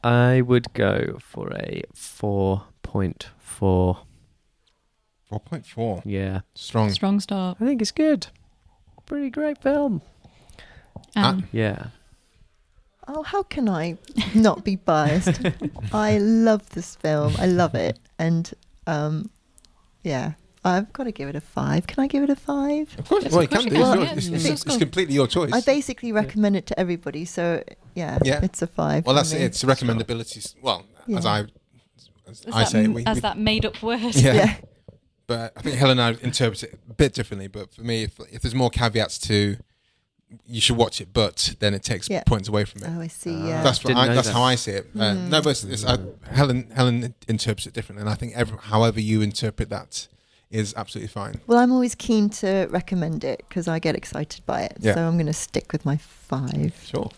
Speaker 7: I would go for a 4.4.
Speaker 4: 4.4.
Speaker 7: Yeah.
Speaker 6: Strong start.
Speaker 7: I think it's good. Pretty great film. Yeah.
Speaker 5: Oh, how can I not be biased? I love this film. I love it. And yeah, I've got to give it a 5. Can I give it a 5?
Speaker 4: Of course. Well, you can do. It's completely your choice.
Speaker 5: I basically recommend it to everybody. So yeah, it's a 5.
Speaker 4: Well, that's it. It's a recommendability. Well, as I say,
Speaker 6: that made up word.
Speaker 4: Yeah. But I think Helen and I interpret it a bit differently. But for me, if there's more caveats to, you should watch it, but then it takes points away from it.
Speaker 5: Oh, I see. Yeah,
Speaker 4: that's how I see it. No, but Helen interprets it differently, and I think however you interpret that is absolutely fine.
Speaker 5: Well, I'm always keen to recommend it because I get excited by it. So I'm going to stick with my 5.
Speaker 4: Sure.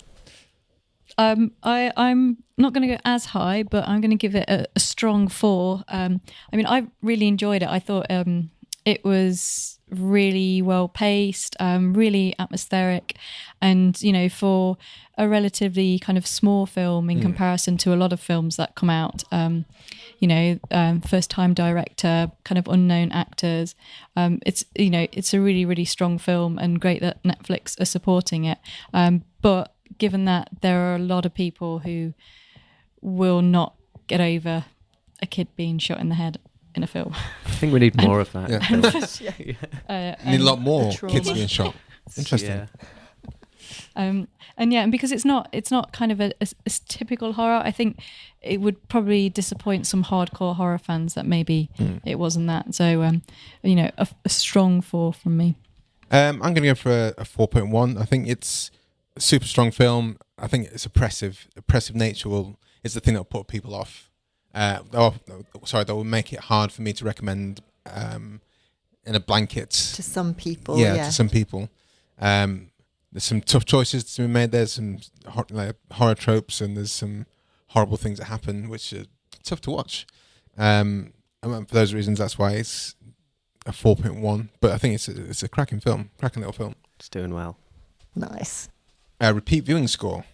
Speaker 6: I'm not going to go as high, but I'm going to give it a strong 4. I mean, I really enjoyed it. I thought it was really well paced, really atmospheric, and for a relatively kind of small film in comparison to a lot of films that come out, first time director, kind of unknown actors, it's a really, really strong film, and great that Netflix are supporting it, but given that there are a lot of people who will not get over a kid being shot in the head in a film.
Speaker 7: I think we need more of that.
Speaker 4: Need a lot more kids being shot. Interesting.
Speaker 6: And because it's not kind of a typical horror. I think it would probably disappoint some hardcore horror fans that maybe it wasn't that. So a strong 4 from me.
Speaker 4: I'm going to go for a 4.1. I think it's a super strong film. I think its oppressive nature is the thing that will put people off. That will make it hard for me to recommend in a blanket
Speaker 5: to some people.
Speaker 4: To some people. There's some tough choices to be made. There's some horror tropes, and there's some horrible things that happen, which are tough to watch. And for those reasons, that's why it's a 4.1. But I think it's a cracking little film.
Speaker 7: It's doing well.
Speaker 5: Nice.
Speaker 4: Repeat viewing score.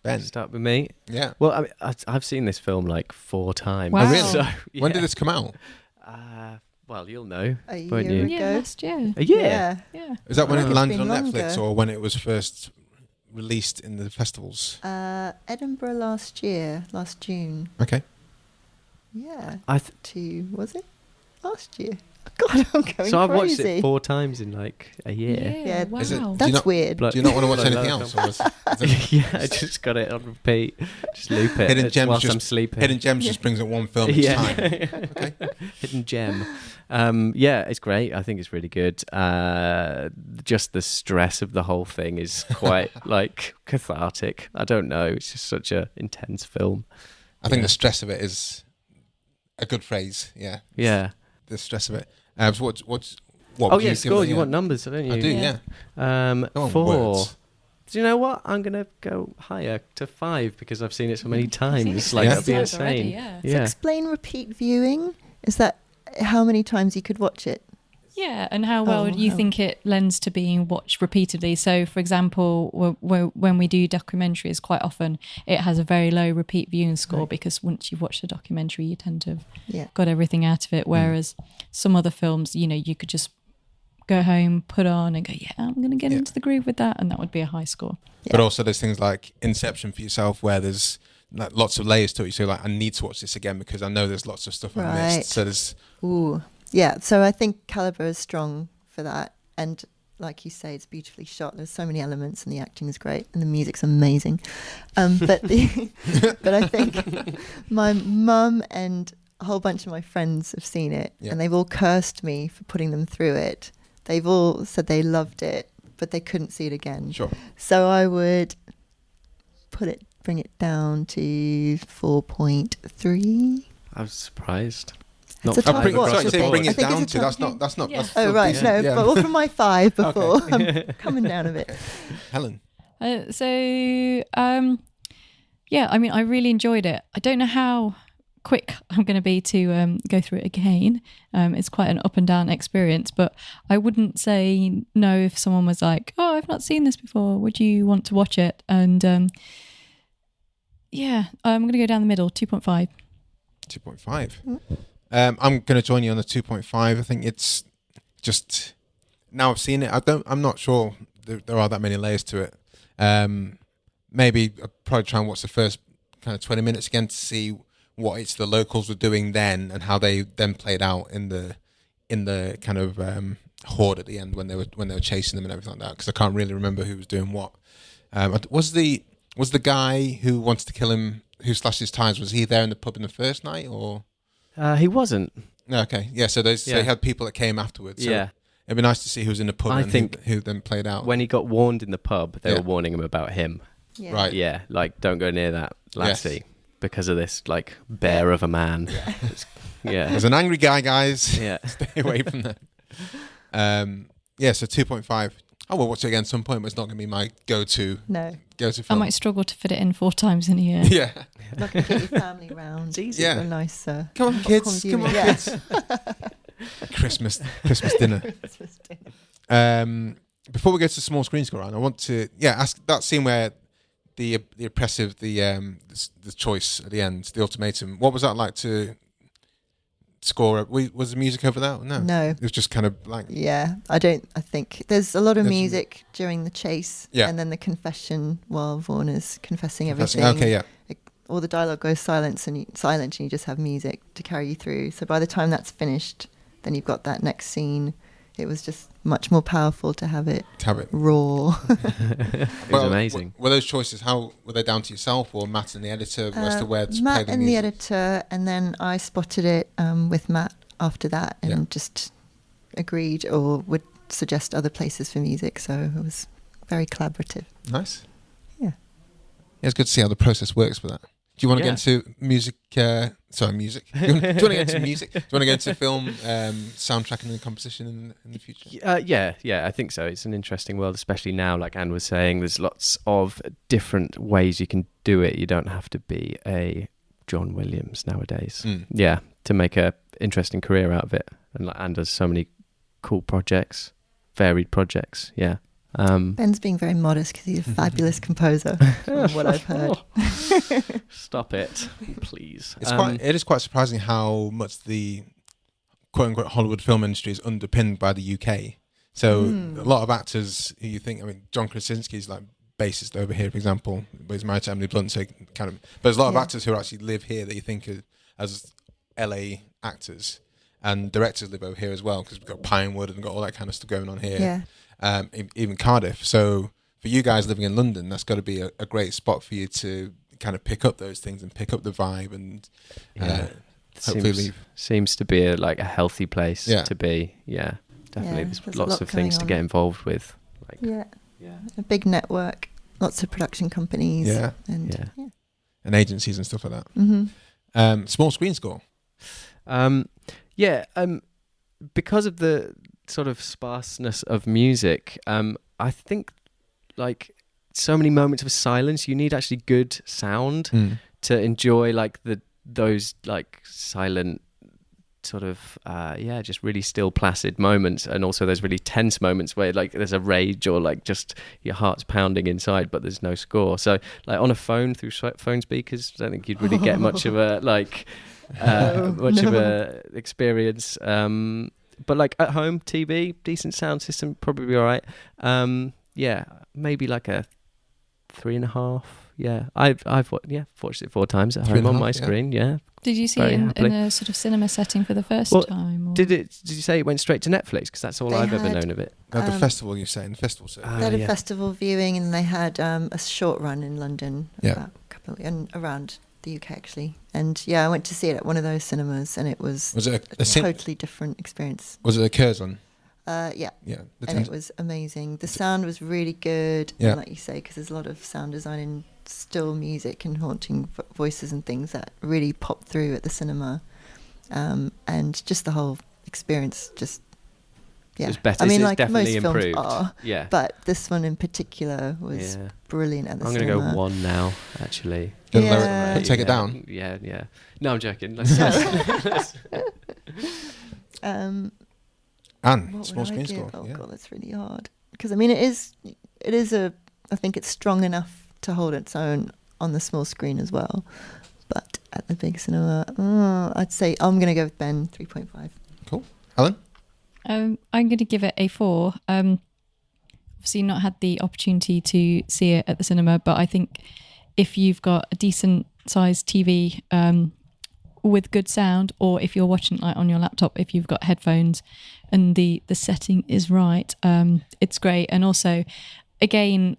Speaker 4: Ben.
Speaker 7: Start with me.
Speaker 4: Yeah.
Speaker 7: Well, I mean, I've seen this film like 4 times.
Speaker 6: Wow.
Speaker 4: Oh, really?
Speaker 7: So,
Speaker 4: When did this come out?
Speaker 7: Well, you'll know.
Speaker 5: A
Speaker 7: won't
Speaker 5: year
Speaker 7: you?
Speaker 5: ago.
Speaker 6: Last year.
Speaker 7: A year?
Speaker 6: Yeah.
Speaker 4: Is that when it
Speaker 5: It's
Speaker 4: landed
Speaker 5: been
Speaker 4: on Netflix,
Speaker 5: longer.
Speaker 4: or when it was first released in the festivals?
Speaker 5: Edinburgh last June.
Speaker 4: Okay.
Speaker 5: Yeah. Was it last year? God, I'm going
Speaker 7: So I've
Speaker 5: crazy.
Speaker 7: watched it 4 times in like a year.
Speaker 5: Yeah,
Speaker 6: Wow.
Speaker 4: Is it- Do you
Speaker 5: That's
Speaker 4: not-
Speaker 5: weird.
Speaker 4: Do you not want to watch
Speaker 7: Bloody
Speaker 4: anything
Speaker 7: love
Speaker 4: else?
Speaker 7: film.
Speaker 4: Or is it
Speaker 7: Yeah, I just got it on repeat. Just loop it whilst I'm sleeping.
Speaker 4: Hidden Gems just brings up one film each time. Okay.
Speaker 7: Hidden gem. It's great. I think it's really good. Just the stress of the whole thing is quite like cathartic. I don't know. It's just such a intense film.
Speaker 4: I think the stress of it is a good phrase. Yeah.
Speaker 7: Yeah.
Speaker 4: The stress of it. So what
Speaker 7: Oh
Speaker 4: would
Speaker 7: yeah,
Speaker 4: you
Speaker 7: score.
Speaker 4: give it?
Speaker 7: You want numbers, don't you?
Speaker 4: I do. Yeah. Go on,
Speaker 7: 4.
Speaker 4: words.
Speaker 7: Do you know what? I'm gonna go higher to 5 because I've seen it so many times.
Speaker 6: it's
Speaker 7: Like
Speaker 4: Yeah.
Speaker 7: that'd be
Speaker 6: already,
Speaker 7: insane.
Speaker 6: yeah.
Speaker 5: So explain repeat viewing. Is that how many times you could watch it?
Speaker 6: Yeah, and how well do you
Speaker 5: how-
Speaker 6: think it lends to being watched repeatedly? So, for example, when we do documentaries, quite often it has a very low repeat viewing score because once you've watched the documentary, you tend to have got everything out of it. Whereas some other films, you could just go home, put on and go, I'm going to get into the groove with that, and that would be a high score.
Speaker 4: But also there's things like Inception for yourself where there's like lots of layers to it. So like, I need to watch this again because I know there's lots of stuff I missed. So there's...
Speaker 5: Ooh. Yeah, so I think Calibre is strong for that. And like you say, it's beautifully shot. There's so many elements and the acting is great and the music's amazing. But I think my mum and a whole bunch of my friends have seen it and they've all cursed me for putting them through it. they've all said they loved it, but they couldn't see it again.
Speaker 4: Sure.
Speaker 5: So I would bring it down to 4.3.
Speaker 7: I was surprised.
Speaker 5: It's a tough watch.
Speaker 4: Sorry,
Speaker 5: isn't it?
Speaker 4: bring
Speaker 5: I
Speaker 4: it
Speaker 5: think
Speaker 4: down
Speaker 5: it's
Speaker 4: to.
Speaker 5: a tough-
Speaker 4: That's not.
Speaker 6: Yeah.
Speaker 4: That's
Speaker 5: Oh
Speaker 4: still
Speaker 5: right,
Speaker 4: decent.
Speaker 5: no,
Speaker 4: Yeah.
Speaker 5: but from my 5 before, I'm coming down a bit.
Speaker 4: Helen.
Speaker 6: Yeah, I mean, I really enjoyed it. I don't know how quick I'm going to be to go through it again. It's quite an up and down experience, but I wouldn't say no if someone was like, "Oh, I've not seen this before. Would you want to watch it?" And I'm going to go down the middle, 2.5.
Speaker 4: 2.5. I'm going to join you on the 2.5. I think it's just, now I've seen it. I'm not sure there are that many layers to it. Maybe I'll probably try and watch the first kind of 20 minutes again to see what the locals were doing then and how they then played out in the kind of horde at the end when they were chasing them and everything like that, because I can't really remember who was doing what. Was the guy who wanted to kill him, who slashed his tires, was he there in the pub in the first night, or?
Speaker 7: He wasn't.
Speaker 4: Okay, yeah. So they had people that came afterwards. So
Speaker 7: Yeah.
Speaker 4: it'd be nice to see who was in the pub who then played out.
Speaker 7: When he got warned in the pub, they were warning him about him.
Speaker 5: Yeah.
Speaker 4: Right.
Speaker 7: Yeah, like, don't go near that lassie because of this, like, bear of a man. Yeah.
Speaker 4: There's an angry guy, guys.
Speaker 7: Yeah.
Speaker 4: Stay away from that. So 2.5. I will watch it again at some point, but it's not going to be my go-to
Speaker 6: I
Speaker 4: film.
Speaker 6: might struggle to fit it in 4 times in a year.
Speaker 4: Yeah.
Speaker 5: Not going to get your family round.
Speaker 7: It's easy.
Speaker 4: Yeah.
Speaker 5: A nice
Speaker 4: Come on, kids.
Speaker 5: popcorn
Speaker 4: Come on,
Speaker 5: viewing.
Speaker 4: kids. Christmas dinner.
Speaker 5: Christmas dinner.
Speaker 4: Before we go to the small screen score round, I want to ask that scene where the oppressive the choice at the end, the ultimatum. What was that like to score? Was the music over that? No. It was just kind of blank.
Speaker 5: Yeah, I think there's a lot of music during the chase, and then the confession while Vaughn is confessing everything.
Speaker 4: Okay, yeah.
Speaker 5: All the dialogue goes silent, and you just have music to carry you through. So by the time that's finished, then you've got that next scene. It was just much more powerful to have it raw.
Speaker 7: It was amazing.
Speaker 4: Were those choices, how were they down to yourself or Matt and the editor as to where to play
Speaker 5: Matt
Speaker 4: the
Speaker 5: and
Speaker 4: music?
Speaker 5: the editor, and then I spotted it with Matt after that, and just agreed or would suggest other places for music. So it was very collaborative.
Speaker 4: Nice.
Speaker 5: Yeah.
Speaker 4: It's good to see how the process works for that. Do you want to get into music? Music. Do you want to get into music? Do you want to get into film soundtracking and composition in the future?
Speaker 7: Yeah, I think so. It's an interesting world, especially now, like Anne was saying, there's lots of different ways you can do it. You don't have to be a John Williams nowadays. Yeah, to make a interesting career out of it. And like Anne does so many cool projects, varied projects. Yeah.
Speaker 5: Ben's being very modest because he's a fabulous composer, from what I've heard.
Speaker 7: Stop it, please.
Speaker 4: It is quite surprising how much the quote-unquote Hollywood film industry is underpinned by the UK. So a lot of actors who you think, John Krasinski's like bassist over here, for example, but he's married to Emily Blunt, so kind of. But there's a lot of actors who actually live here that you think are, as LA actors, and directors live over here as well, because we've got Pinewood and got all that kind of stuff going on here.
Speaker 5: Yeah.
Speaker 4: Even Cardiff. So for you guys living in London, that's got to be a great spot for you to kind of pick up those things and pick up the vibe and hopefully leave.
Speaker 7: Seems to be a healthy place to be. Yeah, definitely. There's lots of things to get involved with.
Speaker 5: A big network, lots of production companies. And
Speaker 4: agencies and stuff like that. Small screen score.
Speaker 7: Because of the sort of sparseness of music, I think so many moments of silence, you need actually good sound to enjoy those silent sort of just really still placid moments, and also those really tense moments where there's a rage or just your heart's pounding inside but there's no score. So on a phone through phone speakers, I don't think you'd really get much of a of a experience. But at home, TV, decent sound system, probably all right. Maybe a 3.5. Yeah, I've watched it 4 times at home on my screen. Yeah.
Speaker 6: Did you see it in a sort of cinema setting for the first time? Or?
Speaker 7: Did you say it went straight to Netflix? Because that's all I've ever known of it.
Speaker 4: The festival, you say, in the festival circuit.
Speaker 5: They had a festival viewing, and they had a short run in London, about and around the UK actually. And I went to see it at one of those cinemas, and it was
Speaker 4: it
Speaker 5: a totally different experience.
Speaker 4: Was it a Curzon?
Speaker 5: Yeah.
Speaker 4: Yeah,
Speaker 5: And it was amazing. The sound was really good.
Speaker 4: Yeah.
Speaker 5: And like you say, because there's a lot of sound design in still music and haunting voices and things that really pop through at the cinema. And just the whole experience just... Yeah,
Speaker 7: It's better.
Speaker 5: I mean,
Speaker 7: It's
Speaker 5: like most
Speaker 7: definitely
Speaker 5: films
Speaker 7: improved.
Speaker 5: are,
Speaker 7: Yeah.
Speaker 5: but this one in particular was brilliant at the
Speaker 7: I'm
Speaker 5: cinema.
Speaker 7: going to go 1 now, actually.
Speaker 5: Yeah.
Speaker 4: Take it down.
Speaker 7: Yeah. No, I'm joking.
Speaker 4: And
Speaker 5: What
Speaker 4: small
Speaker 5: would I
Speaker 4: screen
Speaker 5: give?
Speaker 4: score.
Speaker 5: Oh
Speaker 4: yeah.
Speaker 5: god, that's really hard. Because I mean, it is I think it's strong enough to hold its own on the small screen as well. But at the big cinema, I'd say I'm going to go with Ben, 3.5.
Speaker 4: Cool. Helen?
Speaker 6: I'm going to give it a 4. Obviously not had the opportunity to see it at the cinema, but I think if you've got a decent sized TV with good sound, or if you're watching like on your laptop, if you've got headphones and the setting is right, it's great. And also, again,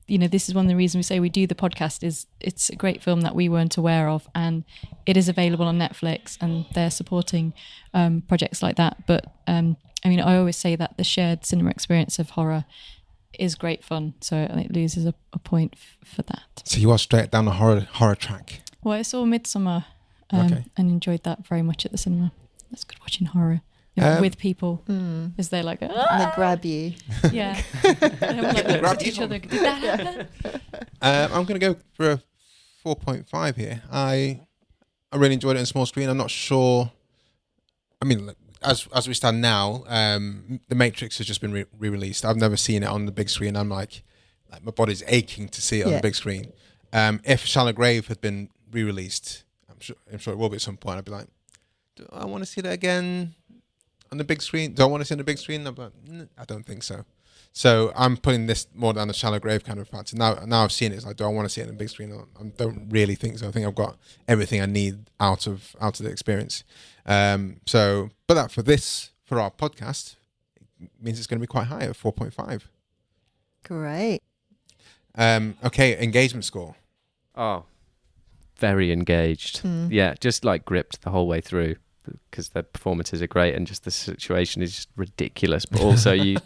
Speaker 6: this is one of the reasons we say we do the podcast, is it's a great film that we weren't aware of, and it is available on Netflix, and they're supporting projects like that. But I always say that the shared cinema experience of horror is great fun, so it loses a point for that.
Speaker 4: So you are straight down the horror track.
Speaker 6: Well, I saw Midsommar
Speaker 4: Okay.
Speaker 6: and enjoyed that very much at the cinema. It's good watching horror with people, as they're like,
Speaker 5: And they grab you.
Speaker 6: yeah, and we're like,
Speaker 4: Grab
Speaker 6: look at
Speaker 4: you.
Speaker 6: each other. Did that happen?
Speaker 4: I'm going to go for a 4.5 here. I really enjoyed it on small screen. I'm not sure. I mean, as we stand now, The Matrix has just been re-released. I've never seen it on the big screen. I'm like my body's aching to see it on the big screen. If Shallow Grave had been re-released, I'm sure it will be at some point. I'd be like, do I want to see that again on the big screen? Do I want to see it on the big screen? I'm like, I don't think so. So I'm putting this more down the Shallow Grave kind of factor. Now I've seen it. It's like, do I want to see it on the big screen? I don't really think so. I think I've got everything I need out of the experience. But for our podcast, it means it's going to be quite high at 4.5.
Speaker 5: Great.
Speaker 4: Okay, engagement score.
Speaker 7: Oh, very engaged. Yeah, just like gripped the whole way through, because the performances are great and just the situation is just ridiculous. But also you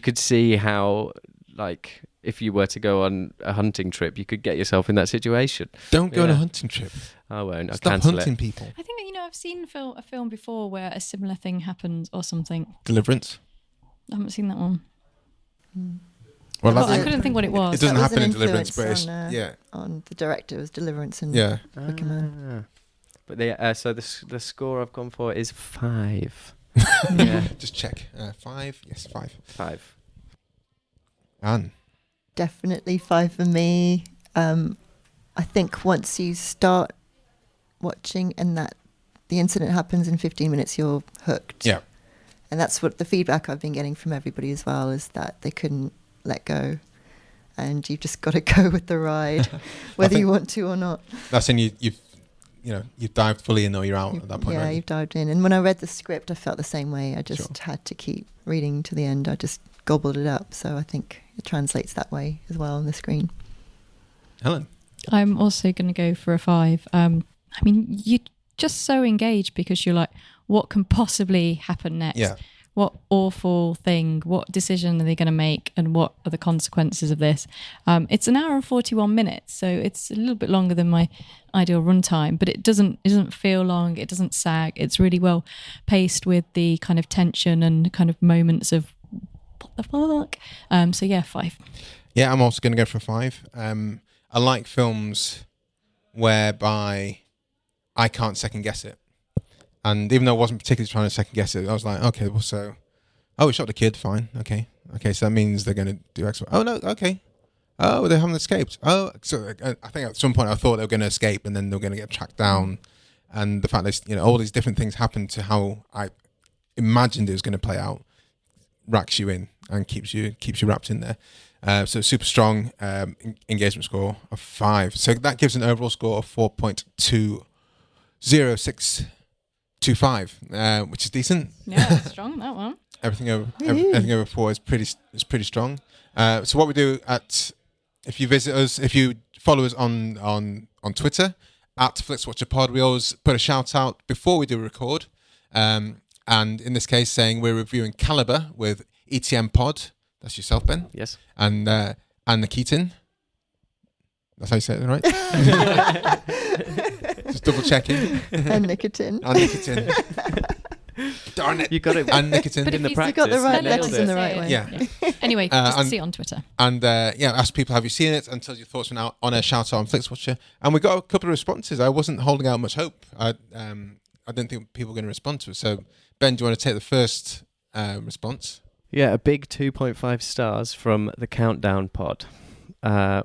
Speaker 7: could see how, like, if you were to go on a hunting trip, you could get yourself in that situation.
Speaker 4: Don't go on a hunting trip.
Speaker 7: I won't. I'll
Speaker 4: Stop
Speaker 7: cancel
Speaker 4: hunting
Speaker 7: it.
Speaker 4: people.
Speaker 6: I think I've seen a film before where a similar thing happens or something.
Speaker 4: Deliverance.
Speaker 6: I haven't seen that one.
Speaker 4: Well,
Speaker 6: I couldn't think what it was.
Speaker 4: It doesn't
Speaker 5: That was
Speaker 4: happen
Speaker 5: an
Speaker 4: in Deliverance, but it's
Speaker 5: influence on the director was Deliverance and
Speaker 4: yeah.
Speaker 5: Wicker Man.
Speaker 7: But so the score I've gone for is 5. Yeah,
Speaker 4: Just check. 5. Yes, 5.
Speaker 7: 5.
Speaker 4: Anne.
Speaker 5: Definitely 5 for me. I think once you start watching and that the incident happens in 15 minutes, you're hooked.
Speaker 4: Yeah.
Speaker 5: And that's what the feedback I've been getting from everybody as well, is that they couldn't let go. And you've just got to go with the ride, whether you want to or not.
Speaker 4: That's in you've dived fully in or you're out at that point.
Speaker 5: Yeah,
Speaker 4: right?
Speaker 5: you've dived in. And when I read the script, I felt the same way. I just had to keep reading to the end. I just gobbled it up. So I think it translates that way as well on the screen.
Speaker 4: Helen.
Speaker 6: I'm also going to go for a 5. You're just so engaged because you're like, what can possibly happen next?
Speaker 4: Yeah.
Speaker 6: What awful thing, what decision are they going to make, and what are the consequences of this? It's an hour and 41 minutes, so it's a little bit longer than my ideal runtime, but it doesn't feel long, it doesn't sag, it's really well paced with the kind of tension and kind of moments of what the fuck? So yeah, 5.
Speaker 4: Yeah, I'm also going to go for 5. I like films whereby I can't second guess it. And even though I wasn't particularly trying to second guess it, I was like, okay, well, so, we shot the kid, fine, okay, so that means they're going to do X. Oh no, okay. Oh, they haven't escaped. Oh, so I think at some point I thought they were going to escape, and then they were going to get tracked down, and the fact that all these different things happened to how I imagined it was going to play out, racks you in and keeps you wrapped in there. So super strong engagement score of 5. So that gives an overall score of 4.206. 2.5, which is decent.
Speaker 6: Yeah, that's strong, that one.
Speaker 4: Everything over 4 is pretty strong. So what we do if you visit us, if you follow us on Twitter at Flixwatcher Pod, we always put a shout out before we do record. And in this case, saying we're reviewing Calibre with ETM Pod. That's yourself, Ben.
Speaker 7: Yes.
Speaker 4: And Anne Nikitin. That's how you say it, right? Just double checking.
Speaker 5: Anne Nikitin.
Speaker 4: Anne Nikitin. Darn it.
Speaker 7: You got it.
Speaker 4: Anne Nikitin.
Speaker 6: But
Speaker 7: in the
Speaker 6: if
Speaker 7: practice.
Speaker 5: got the right
Speaker 7: you nailed
Speaker 5: letters
Speaker 7: it.
Speaker 5: in the right way.
Speaker 4: Yeah.
Speaker 6: Anyway, just
Speaker 4: and-
Speaker 6: see it on Twitter.
Speaker 4: And ask people, have you seen it? And tell us your thoughts on our shout out on Flixwatcher. And we got a couple of responses. I wasn't holding out much hope. I didn't think people were going to respond to it. So, Ben, do you want to take the first response?
Speaker 7: Yeah, a big 2.5 stars from the Countdown Pod.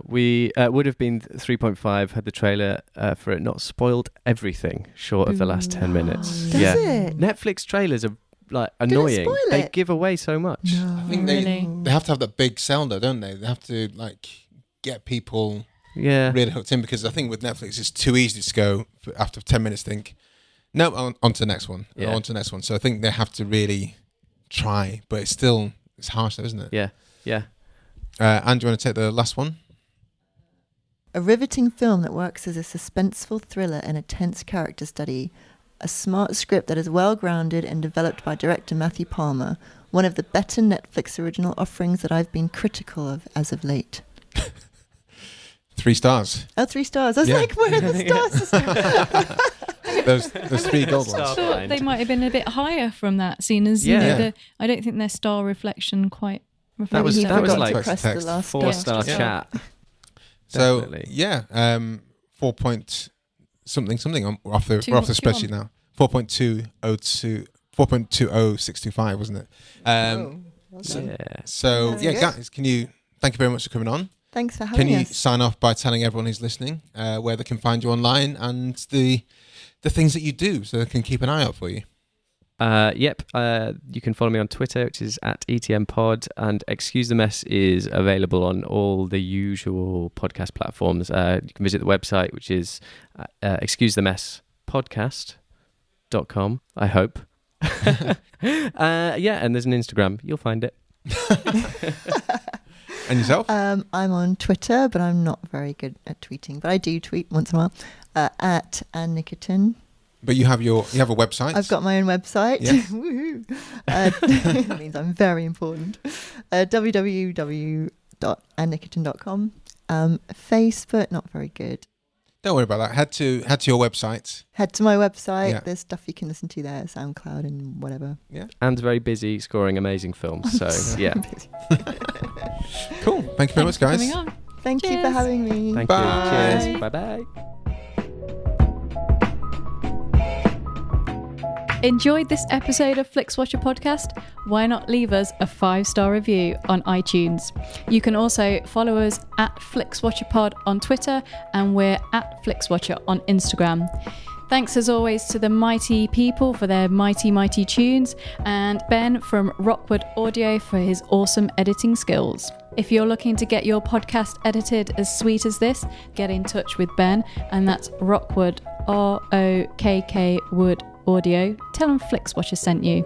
Speaker 7: We would have been 3.5 had the trailer for it not spoiled everything short of the last 10 minutes.
Speaker 5: Does it?
Speaker 7: Netflix trailers are like annoying.
Speaker 5: spoil
Speaker 7: They
Speaker 5: it?
Speaker 7: give away so much.
Speaker 4: I think
Speaker 6: Really?
Speaker 4: they have to have that big sell, though, don't they? They have to get people
Speaker 7: Yeah.
Speaker 4: really hooked in, because I think with Netflix it's too easy to go after 10 minutes think, no, on to the next one.
Speaker 7: Yeah.
Speaker 4: On to the next one. So I think they have to really try, but it's harsh though, isn't it?
Speaker 7: Yeah. Yeah.
Speaker 4: Anne, do you want to take the last one?
Speaker 5: A riveting film that works as a suspenseful thriller and a tense character study. A smart script that is well grounded and developed by director Matthew Palmer. One of the better Netflix original offerings that I've been critical of as of late.
Speaker 4: 3 stars.
Speaker 5: Oh, 3 stars. I was
Speaker 4: Yeah.
Speaker 5: like, where are the stars?
Speaker 4: There's 3 gold
Speaker 7: Star
Speaker 4: ones.
Speaker 6: I thought
Speaker 7: blind.
Speaker 6: they might have been a bit higher from that, seeing as you
Speaker 7: Yeah.
Speaker 6: know, I don't think their star reflection quite
Speaker 7: That was
Speaker 5: Maybe he
Speaker 7: that was
Speaker 5: forgot
Speaker 7: like
Speaker 5: to press the
Speaker 4: text.
Speaker 5: last
Speaker 7: 4-star
Speaker 5: star.
Speaker 7: chat.
Speaker 4: So
Speaker 7: Definitely.
Speaker 4: yeah, 4 point something. We're off the
Speaker 6: Two-
Speaker 4: spreadsheet now. 4.2062.5, wasn't it? So
Speaker 5: Very good.
Speaker 4: guys, thank you very much for coming on.
Speaker 5: Thanks for
Speaker 4: Can
Speaker 5: having
Speaker 4: you
Speaker 5: us.
Speaker 4: sign off by telling everyone who's listening where they can find you online and the things that you do, so they can keep an eye out for you?
Speaker 7: Yep. You can follow me on Twitter, which is @ETMPod, and Excuse the Mess is available on all the usual podcast platforms. You can visit the website, which is excusethemesspodcast.com, I hope. And there's an Instagram. You'll find it.
Speaker 4: And yourself?
Speaker 5: I'm on Twitter, but I'm not very good at tweeting. But I do tweet once in a while at Anne Nikitin.
Speaker 4: But you have a website.
Speaker 5: I've got my own website.
Speaker 4: Yes.
Speaker 5: Woohoo. It means I'm very important. www.annenikitin.com. Facebook, not very good.
Speaker 4: Don't worry about that. Head to your website.
Speaker 5: Head to my website.
Speaker 4: Yeah.
Speaker 5: There's stuff you can listen to there, SoundCloud and whatever.
Speaker 4: Yeah.
Speaker 7: Anne's very busy scoring amazing films. So, yeah.
Speaker 4: Cool. Thank you very much, guys.
Speaker 6: Coming on.
Speaker 5: Thank you for
Speaker 6: Cheers.
Speaker 5: having me.
Speaker 7: Thank
Speaker 4: Bye.
Speaker 7: you. Cheers. Bye-bye.
Speaker 6: Enjoyed this episode of Flixwatcher podcast? Why not leave us a 5-star review on iTunes? You can also follow us at FlixWatcherPod on Twitter, and we're at FlixWatcher on Instagram. Thanks as always to the mighty people for their mighty tunes, and Ben from Rockwood Audio for his awesome editing skills. If you're looking to get your podcast edited as sweet as this, get in touch with Ben, and that's Rockwood, ROKK Wood Audio. Tell them Flixwatcher sent you.